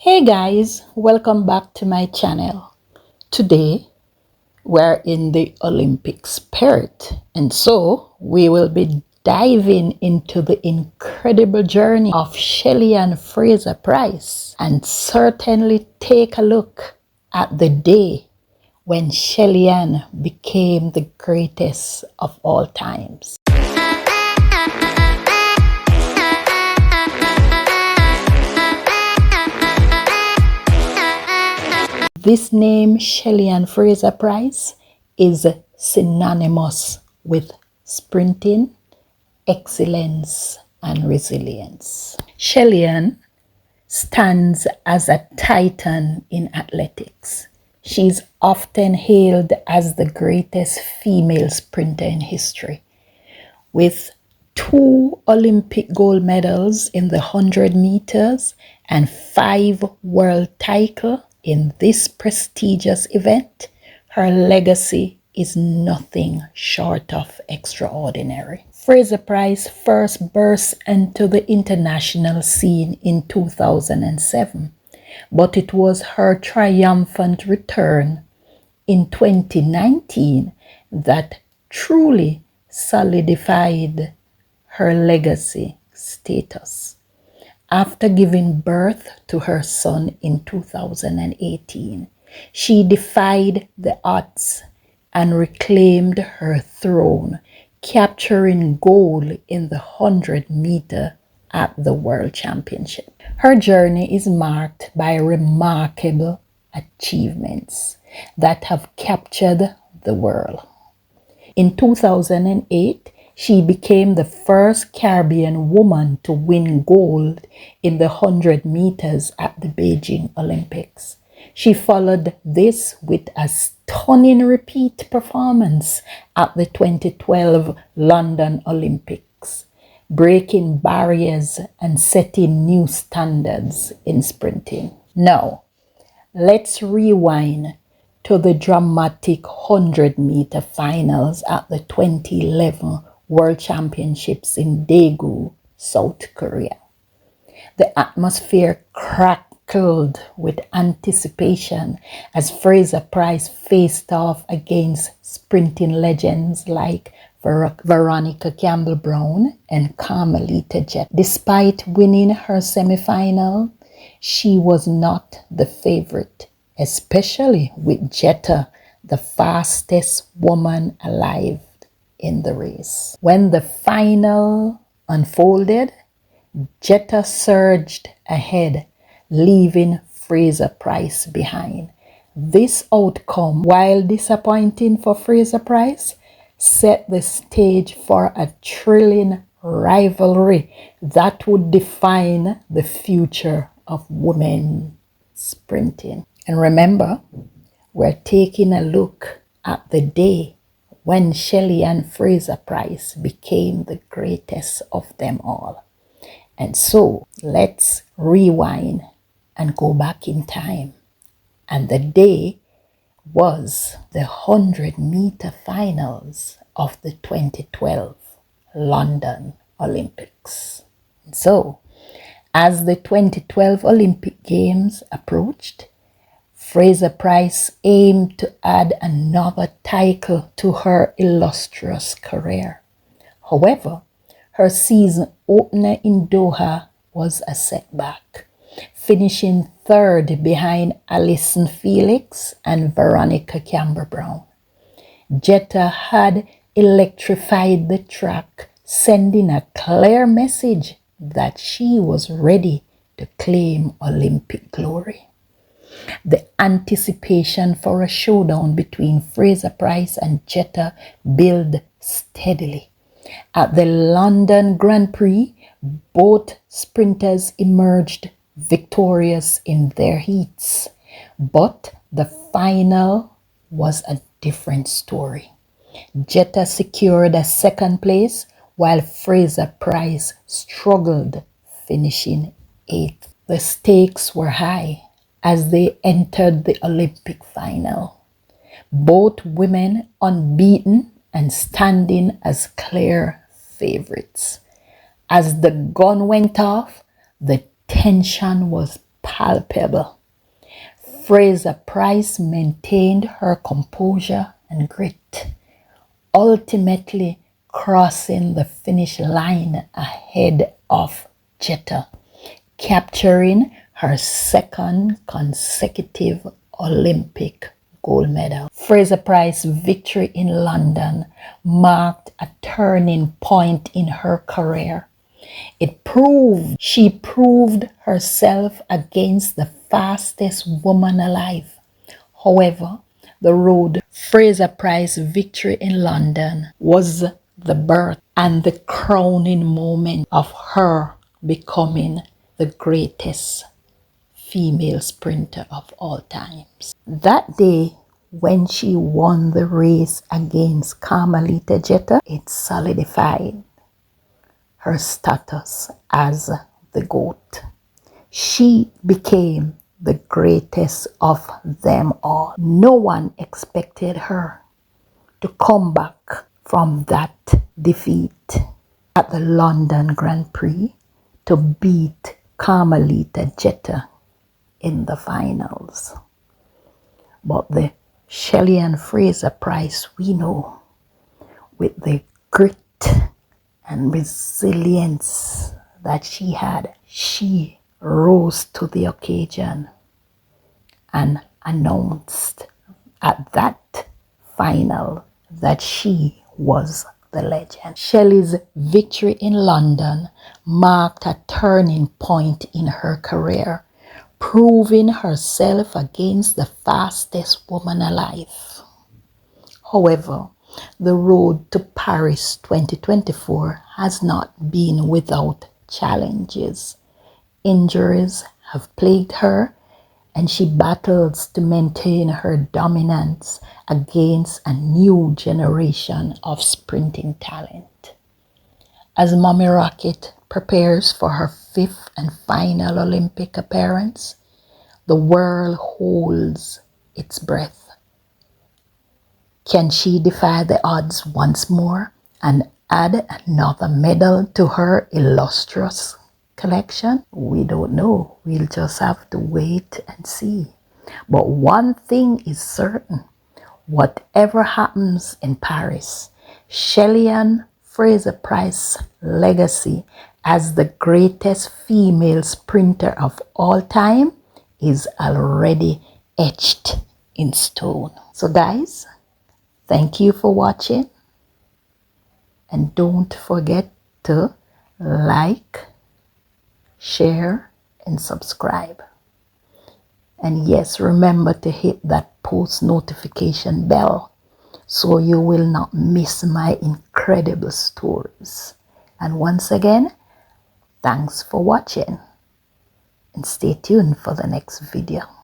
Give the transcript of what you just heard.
Hey guys, welcome back to my channel. Today we're in the Olympic spirit, and so we will be diving into the incredible journey of Shelly-Ann Fraser Pryce and certainly take a look at the day when Shelly-Ann became the greatest of all times. This name, Shelly-Ann Fraser Pryce, is synonymous with sprinting, excellence, and resilience. Shelly-Ann stands as a titan in athletics. She's often hailed as the greatest female sprinter in history, with 2 Olympic gold medals in the 100 meters and 5 world titles in this prestigious event. Her legacy is nothing short of extraordinary. Fraser Pryce first burst into the international scene in 2007, but it was her triumphant return in 2019 that truly solidified her legacy status. After giving birth to her son in 2018, she defied the odds and reclaimed her throne, capturing gold in the 100-meter at the World Championship. Her journey is marked by remarkable achievements that have captured the world. In 2008, she became the first Caribbean woman to win gold in the 100 meters at the Beijing Olympics. She followed this with a stunning repeat performance at the 2012 London Olympics, breaking barriers and setting new standards in sprinting. Now, let's rewind to the dramatic 100-meter finals at the 2011 World Championships in Daegu, South Korea. The atmosphere crackled with anticipation as Fraser Pryce faced off against sprinting legends like Veronica Campbell-Brown and Carmelita Jeter. Despite winning her semifinal, she was not the favorite, especially with Jeter, the fastest woman alive in the race. When the final unfolded, Jeter surged ahead, leaving Fraser Pryce behind. This outcome, while disappointing for Fraser Pryce, set the stage for a thrilling rivalry that would define the future of women sprinting. And remember, we're taking a look at the day when Shelly-Ann Fraser Pryce became the greatest of them all. And so let's rewind and go back in time. And the day was the 100-meter finals of the 2012 London Olympics. And so, as the 2012 Olympic Games approached, Fraser Pryce aimed to add another title to her illustrious career. However, her season opener in Doha was a setback, finishing third behind Allyson Felix and Veronica Campbell-Brown. Jeter had electrified the track, sending a clear message that she was ready to claim Olympic glory. The anticipation for a showdown between Fraser Pryce and Jeter built steadily. At the London Grand Prix, both sprinters emerged victorious in their heats, but the final was a different story. Jeter secured a second place while Fraser Pryce struggled, finishing 8th. The stakes were high as they entered the Olympic final. Both women unbeaten and standing as clear favorites. As the gun went off, the tension was palpable. Fraser Pryce maintained her composure and grit, ultimately crossing the finish line ahead of G.O.A.T, capturing her second consecutive Olympic gold medal. Fraser Pryce's victory in London marked a turning point in her career. She proved herself against the fastest woman alive. However, the road Fraser Pryce's victory in London was the birth and the crowning moment of her becoming the greatest female sprinter of all times. That day, when she won the race against Carmelita Jeter, it solidified her status as the GOAT. She became the greatest of them all. No one expected her to come back from that defeat at the London Grand Prix to beat Carmelita Jeter in the finals. But the Shelly-Ann Fraser Pryce we know, with the grit and resilience that she had, she rose to the occasion and announced at that final that she was the legend. Shelly's victory in London marked a turning point in her career, proving herself against the fastest woman alive. However, the road to Paris 2024 has not been without challenges. Injuries have plagued her, and she battles to maintain her dominance against a new generation of sprinting talent. As Mommy Rocket prepares for her 5th and final Olympic appearance, the world holds its breath. Can she defy the odds once more and add another medal to her illustrious collection? We don't know. We'll just have to wait and see. But one thing is certain. Whatever happens in Paris, Shelly-Ann Fraser Pryce's legacy as the greatest female sprinter of all time is already etched in stone. So guys, thank you for watching, and don't forget to like, share, and subscribe. And yes, remember to hit that post notification bell so you will not miss my incredible stories. And once again, thanks for watching, and stay tuned for the next video.